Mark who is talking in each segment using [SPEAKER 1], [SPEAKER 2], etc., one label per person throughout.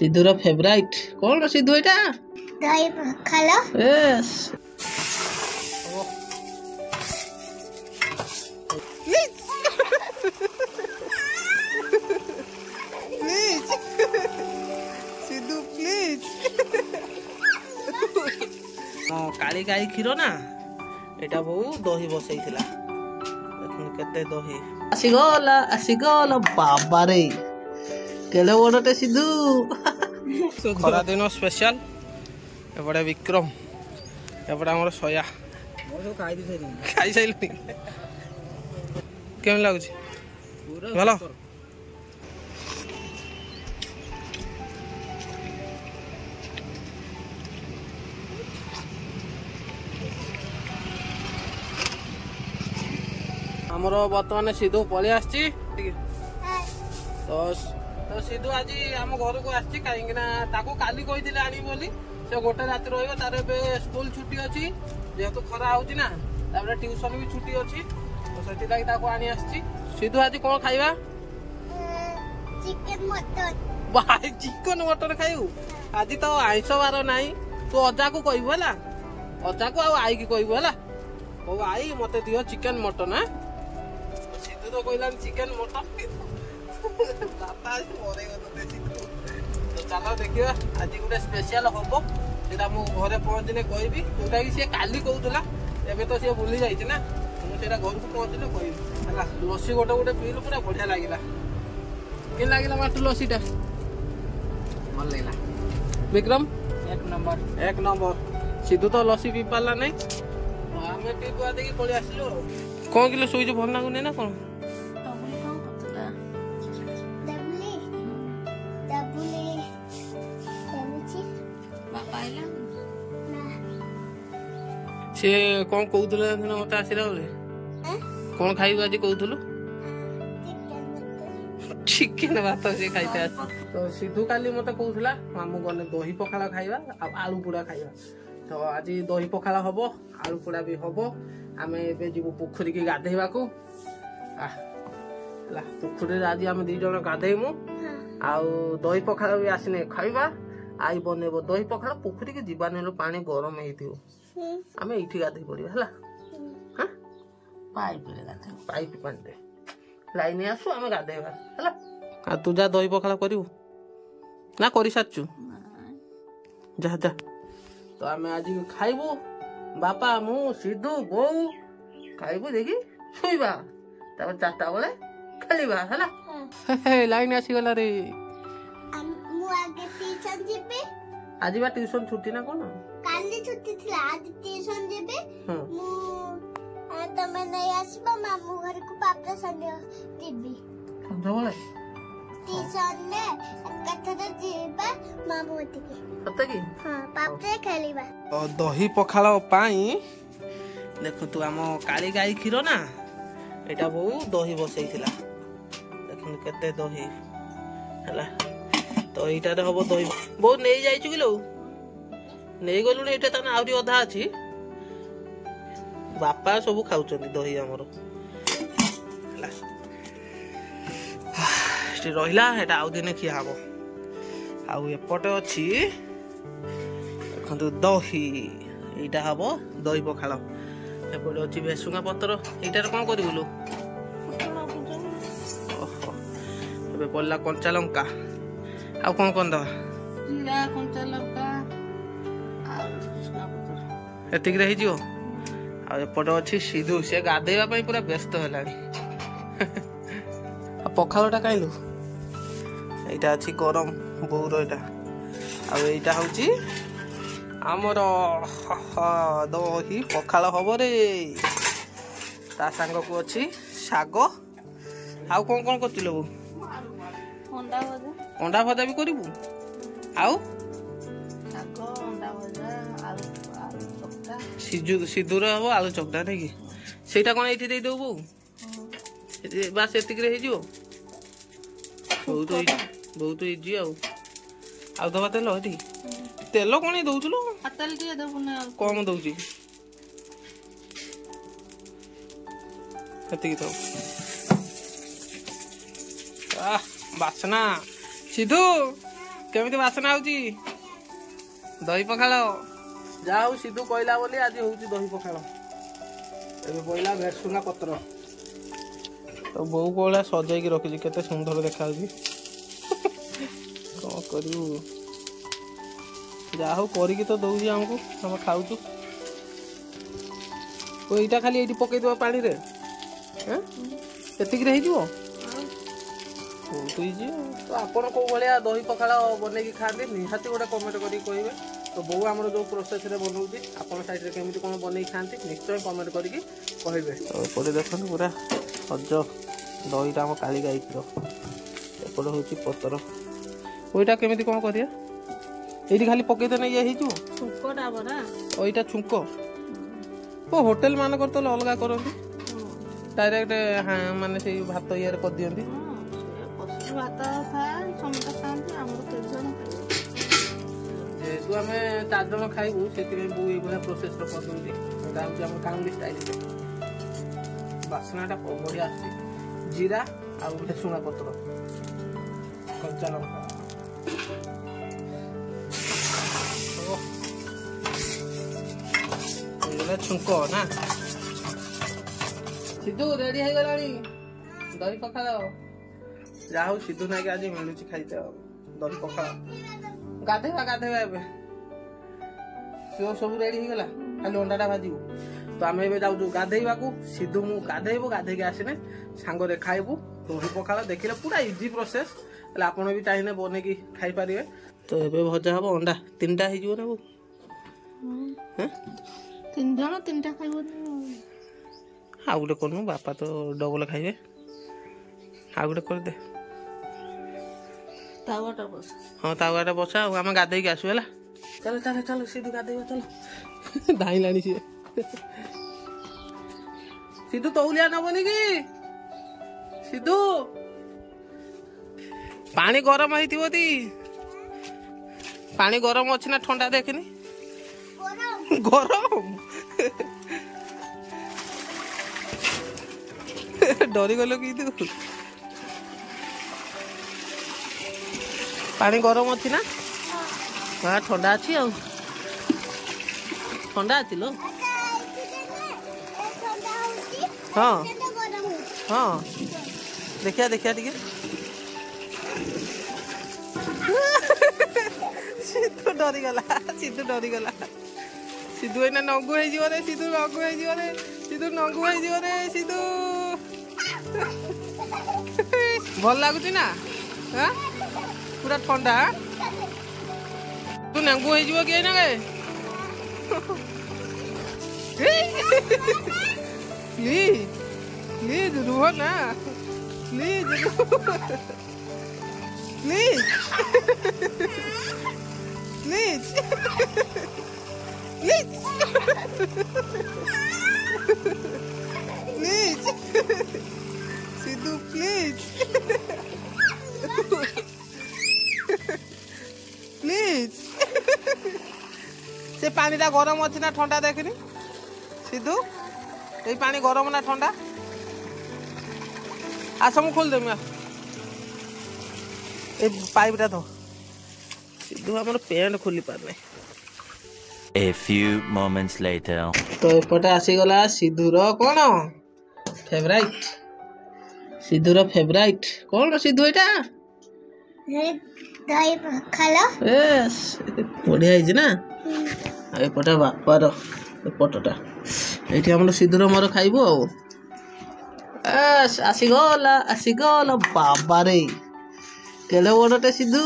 [SPEAKER 1] सिद्धूर favourite कौन सिद्धू एटा
[SPEAKER 2] दही पखाला
[SPEAKER 1] यस प्लीज सिद्धू प्लीज काली गाई क्षीर ना एटा बहु दही बसैथिला देखुन केते दही आसीगला बाबा रे केले बड़टे सिद्धू खरा दिन स्पेशल एपटे विक्रम एपटे आम सया खाई सारे केम लगुच भल आमर बर्तमान सिद्धू पलि आसी तो सिद्धू आज आम घर को आसी कहीं काली कही आनी बोली से गोटे रात रही तार स्कूल छुट्टी अच्छी जेहेतु खरा होची ना ट्यूशन भी छुट्टी अच्छी तो से आनी आसी सिद्धू आज कौन खाइबा
[SPEAKER 2] चिकन मटन
[SPEAKER 1] भाई चिकन मटन खाइबू आज तो आइंस बार नाई तू अजा को कहबू है अजा को आई की कहबू है कहू आई मत दियो चिकन मटन है सिद्धू तो कहला चिकन मटन चलो देखिए आज गोटे स्पेशल हम सेटा मु घरे पहुँचने कहबी जोटा कि सी काली कहूला एबे तो सी भूली जाइए ना मुझे घर को पहुँचने कहबी है लस्सी गोटे गोटे पीलु पूरा बढ़िया लगे कि लगे माटू लस्सीटा भल लगे विक्रम एक नंबर सिद्धू तो लस्सी पी पारा नहीं आम पी पुआ देखिए पलि आसलु कौन किलो शोच भल लगुनि ना कौन से कौन कहूल मत आसला बोले कौन खाइबू आज कहूलु चिकेन भात से खाइते तो सिद्धू काली मत कहूला मामू गले दही पखाला खाइबा आलू पोड़ा खाइबा तो आज दही पखाला हम आलू पोड़ा भी हम आम ए जीव पोखरी की गाधेवा को पोखरी आज आम दी जन गाधेमु आउ दही पखाला भी आसने खाइबा आई बनइब दही पखाला पोखरी की जीवान पानी गरम हो आम ये गाधे पड़ा है पाइप पानी लाइन आसु आम गाधेवा है तू जा दही पखाला करू ना कर सारचु जा जा तो आम आज खाइबू बापा मु सिद्धू बो खाइबू देखी शुवा चार्टा बेले खेलवा है लाइन आसीगला रे आज बा ट्यूशन छुट्टी ना कौन
[SPEAKER 2] काली छुट्टी थी आज ट्यूशन जेबे मु तमे नहीं आसीबा मामू घर को पापा संडे टीवी
[SPEAKER 1] संजोले
[SPEAKER 2] ट्यूशन ने कथरे जेबा मामू ओटिके
[SPEAKER 1] सत्य की
[SPEAKER 2] हां पापा खेलीबा
[SPEAKER 1] तो दही पखाला पाई देखो तू आम काली गाई क्षीर ना एटा बहु दही बसैथिला देखुन केते दही हला तो एटा रे हबो दही बहुत नहीं जाइछु किलो नहीं गलु एटा तने आउरी अधा अछि बापा सब खाउचंदी दही हमर हला से रहिला एटा आउ दिने खिया हबो आउ एपटे अछि देखंतु दही एटा हबो दही पखाला एपटे अछि भेसुंगा पत्र एटार कोन करिबुलो ओहो एबे पल्ला कंचा लंका आ कौन कौन दवा जीरा कंचा लंका एतिक रही जियो आ एपटे अछि सिद्धू से गाधेवा पई पूरा व्यस्त हलानी आ पखालटा काइलु एटा अछि गरम बौर एटा आ एटा होची आमर दही पखाल हब रे ता सांग को अछि साग आ कौन कौन करतिलो अंडा भजा भी करू आउ सिद्धूर हम आलू चकटा नहीं कि सेटा कौन ये देबू बस एतिक बहुत इजी आउ दबा तेल ये तेल कौन दौलु कम दौची बासना सिद्धू केमिति बासना होची दही पखाल जा हूँ सिद्धू कहला बोली आज हूँ दही पखाल ए बोला भेरसुंगा पत्र तो बो को सजाई रखी केते सुंदर देखा कौन करू जा हूँ करी तो दौजी आमको आम खाऊचु यहाँ खाली ये पकईद पानी रे एतिक हो तो आपण कौ भाया दही पखाल बनई खाते निहाती गोटे कमेंट करें कहे तो बो आम जो प्रोसेस रे बनाऊँगी आपण साइड में केमी कौन बनई खाती निश्चय कमेंट करके कहे तो ये देखते पूरा सज दहीटा आम काली गाई एपटे हूँ पतर ओईटा केमी कौन करिया ये खाली पकईदेने ये छुंकटा छुंक ओ होटेल मान तो अलग करती डायरेक्ट हाँ माने से भात ये कर दियंती जेहेतु आम 4 जन खाइबू से बो ये प्रोसेस कर काउंडी स्टाइल बासनाटा बढ़िया जीरा आ भेसुंगा पत्र कंचा लंका छुंक ना सिद्धू रेडी हो गला दही पखाल जा हूँ सिद्धू ना आज मिलूँ खाई दही पखाल गाधेवा गाधेवा सब रेडी हो गला खाली अंडाटा भाजू तो आम ए जाऊ गाधेवा को सिद्धू मु गाधेबू गाधेकी आसने सांगरे खाइबू दही पखाल देखिले पूरा इजी प्रोसेस आपड़ भी चाहिए बनई खाई पारे तो ये भजा हम अंडा 3टा हो ना वो
[SPEAKER 2] 3 जन 3टा खाइबो
[SPEAKER 1] आ गोटे करूँ बापा तो डबल खाइबे आ गोटे कर दे हाँ तावाटा बसा आम गाधेक आसू है चलो चलो चलो सिद्धू गाधेबा चलो धाइलानी सी सिद्धू तौलिया नबनी कि सिद्धू पानी गरम होती पानी गरम अच्छी ना ठंडा देखनी गरम डरी गल कि तू पानी गरम अच्छी ना हाँ ठंडा अच्छी आ ठंडा अच्छी लो हाँ हाँ देखिया देखिया टिके सिद्धू डरीगला सिद्धू डरीगला सिद्धू एना नंगू हो रे सिद्धू नंगू हो रे सिद्धू नंगू हो रे सिद्धू भल लगुच ना हाँ पूरा ठंडा तू नंगू हो कि ना प्लीज रुह ना please please please please please Sidhu please please से पानीटा गरम अच्छी ना ठंडा देखनी सिद्धू ये पानी गरम ना ठंडा आस मु खोलदेमी ए पाइपटा तो सिद्धू हमर पेंट खोली पारने
[SPEAKER 3] A few moments later
[SPEAKER 1] तो एपटे आसी गला सिद्धूर कोन फेवराइट सिद्धूर फेवराइट कोन सिद्धू एटा
[SPEAKER 2] दही पखाल
[SPEAKER 1] यस बढ़िया है ना एपटे बापार एपटटा एठी हमर सिद्धूर मोर खाइबो यस आसी गला बाबा रे केले बड़टे सिद्धू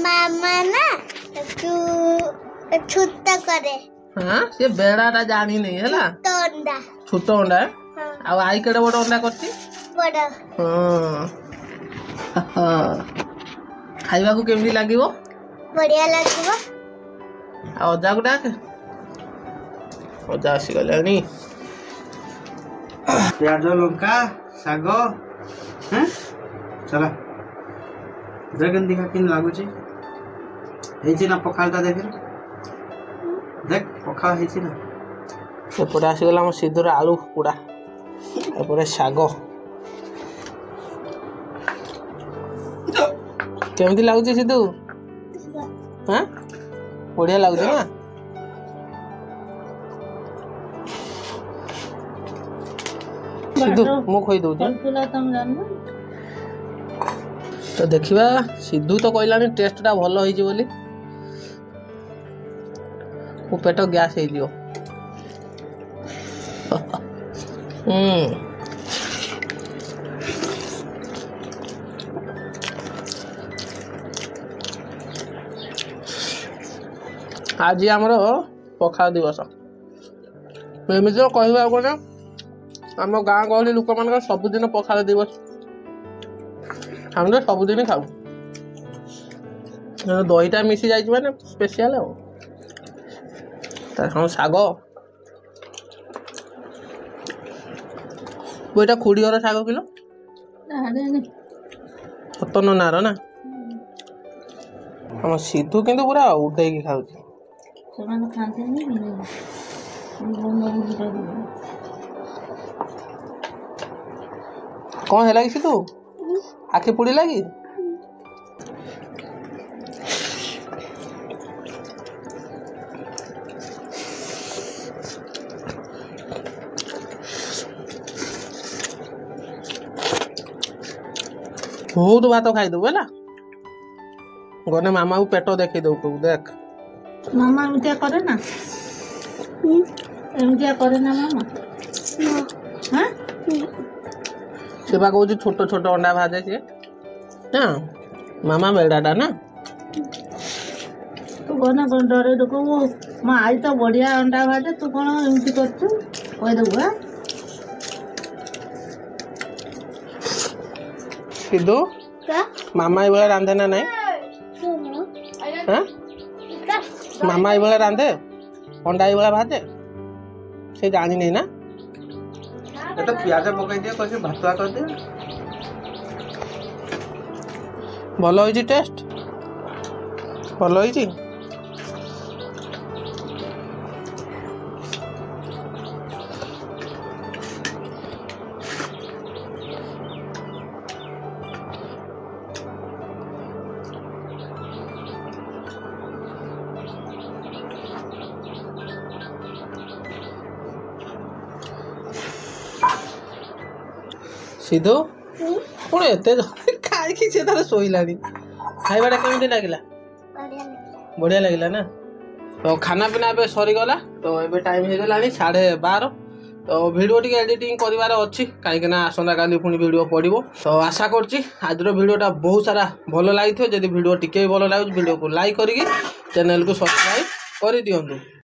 [SPEAKER 2] मामा ना छुट्टा करे
[SPEAKER 1] हाँ से बेड़ाटा जानी नहीं है ना छोट अंडा आ आई केड़े बड़ अंडा करती
[SPEAKER 2] बड़
[SPEAKER 1] खाइबा को केमि लागिवो
[SPEAKER 2] बढ़िया लागिवो
[SPEAKER 1] आ अजा को डाक अजा आसी गलानी प्याज लंका साग हैं चला देख देखा किन लागुची हेची ना पखालटा देख देख पखाल हेची ना एपटे आसीगला आम सिद्धूर आलू पोड़ा एपटे शाग केमती लगुच सिद्धू हाँ बढ़िया लगुच ना सिद्धू मु खोई दऊ तो देखिबा सिद्धू तो कहलानी टेस्ट टा भल होई बोली मो पेट गैस हो दियो आज आमर पखाल दिवस एमती तो कहवा कौन आम गाँ गहली लोक मान सबुदिन पखाल दिवस हम तो सबुदिन खाऊ दहीटा मिसी जाइए मैंने स्पेशल हम शाग बोईटा खुड़ी घर शाग किलो पतन नार ना हम सिद्धू किंतु पूरा उड़े खाऊ कौन है लगी तू आखि पुड़ी लगी बहुत भात खाई दबू है गने मामा को पेट देखी दो देख
[SPEAKER 4] मामा एमतिया करे ना एमतिया करे ना मामा हाँ
[SPEAKER 1] से कहूँ छोट छोट अंडा भाजे सी ना मामा बेड़ाटा ना
[SPEAKER 4] तू कौन डरे देखो मो आई तो बढ़िया अंडा भाजे तू कौन एमती करछु कहीदेबू हाँ
[SPEAKER 1] सिद्धू मामा ये रांधे ना नहीं हाँ मामा ये रांधे अंडा ये भाजे से जानी नहीं ना ये तो प्याज पकई दिए कैसे भातुआ कर दे भल हो टेस्ट भल हो सिद्धू पुणी एत खाई से तार शोलानी खाइबाटा केमती लगे बढ़िया लगे ना तो खाना पीना ए सरीगला तो ये टाइम हो गला 12:30 तो वीडियो टी एडिटिंग करार अच्छी कहीं आसंता काली पुणी वीडियो पड़ो तो आशा करछि आज वीडियोटा बहुत सारा भल लगी जब वीडियो टिके भल लगे वीडियो को लाइक करके चैनल को सब्सक्राइब कर दियंतु।